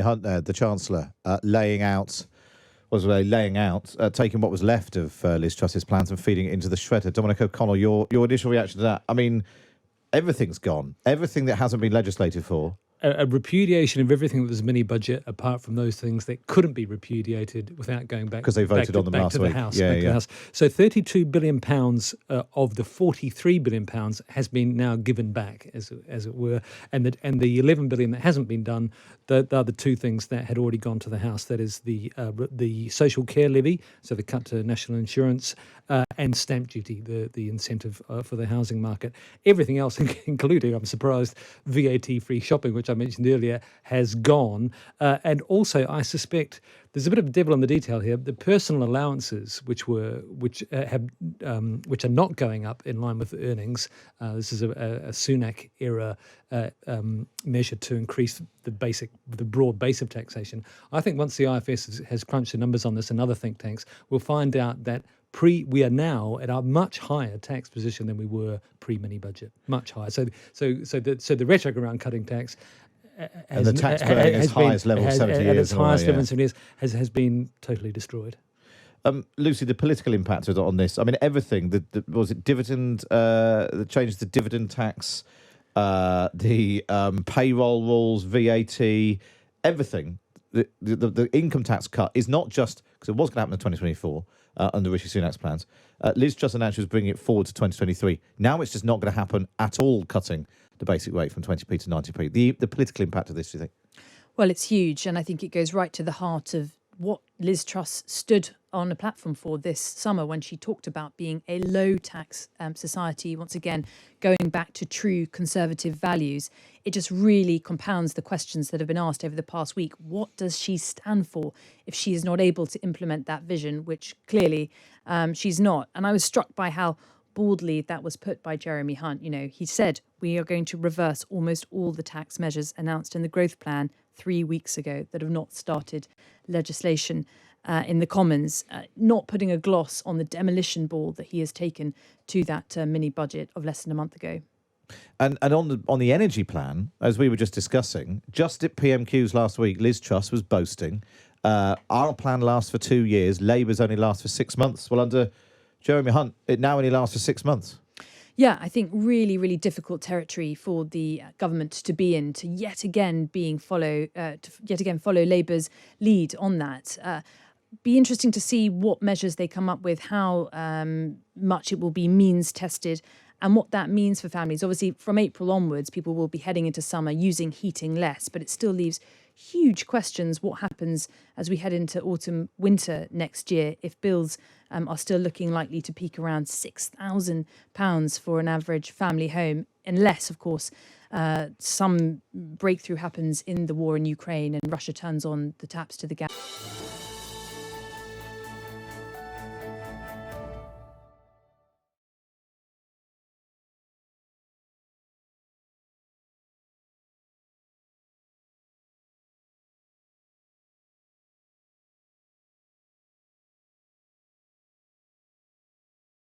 Hunt there, the Chancellor, taking what was left of Liz Truss's plans and feeding it into the shredder. Dominic O'Connell, your initial reaction to that? I mean, everything's gone. Everything that hasn't been legislated for. A repudiation of everything that was mini budget, apart from those things that couldn't be repudiated without going back because they voted on them last week. The House. So £32 billion of the £43 billion has been now given back, as it were, and the £11 billion that hasn't been done. Are the two things that had already gone to the House. That is the social care levy, so the cut to national insurance, and stamp duty, the incentive for the housing market. Everything else, including, I'm surprised, VAT-free shopping, which I mentioned earlier, has gone. And also, I suspect there's a bit of devil in the detail here. The personal allowances, which are not going up in line with earnings. This is a Sunak era measure to increase the broad base of taxation. I think once the IFS has crunched the numbers on this and other think tanks, we'll find out that we are now at a much higher tax position than we were pre-mini budget, much higher. So the rhetoric around cutting tax and the tax burning at its highest level of 70 years. At its highest level in 70 years has been totally destroyed. Lucy, the political impact on this, I mean, everything, was it dividend, the changes to dividend tax, the payroll rules, VAT, everything. The income tax cut is not just, because it was going to happen in 2024 under Rishi Sunak's plans. Liz Truss announced she was bringing it forward to 2023. Now it's just not going to happen at all, cutting the basic rate from 20p to 90p. The political impact of this, do you think? Well, it's huge, and I think it goes right to the heart of what Liz Truss stood on a platform for this summer when she talked about being a low-tax society, once again, going back to true conservative values. It just really compounds the questions that have been asked over the past week. What does she stand for if she is not able to implement that vision, which clearly she's not? And I was struck by how boldly that was put by Jeremy Hunt. You know, he said, we are going to reverse almost all the tax measures announced in the growth plan 3 weeks ago that have not started legislation in the Commons, not putting a gloss on the demolition ball that he has taken to that mini budget of less than a month ago. And on the energy plan, as we were just discussing, just at PMQs last week, Liz Truss was boasting, our plan lasts for 2 years, Labour's only lasts for 6 months. Well, under Jeremy Hunt, it now only lasts for 6 months. Yeah, I think really, really difficult territory for the government to be in, to yet again follow Labour's lead on that. Be interesting to see what measures they come up with, how much it will be means tested, and what that means for families. Obviously, from April onwards, people will be heading into summer using heating less, but it still leaves huge questions. What happens as we head into autumn, winter next year if bills are still looking likely to peak around £6,000 for an average family home, unless, of course, some breakthrough happens in the war in Ukraine and Russia turns on the taps to the gas.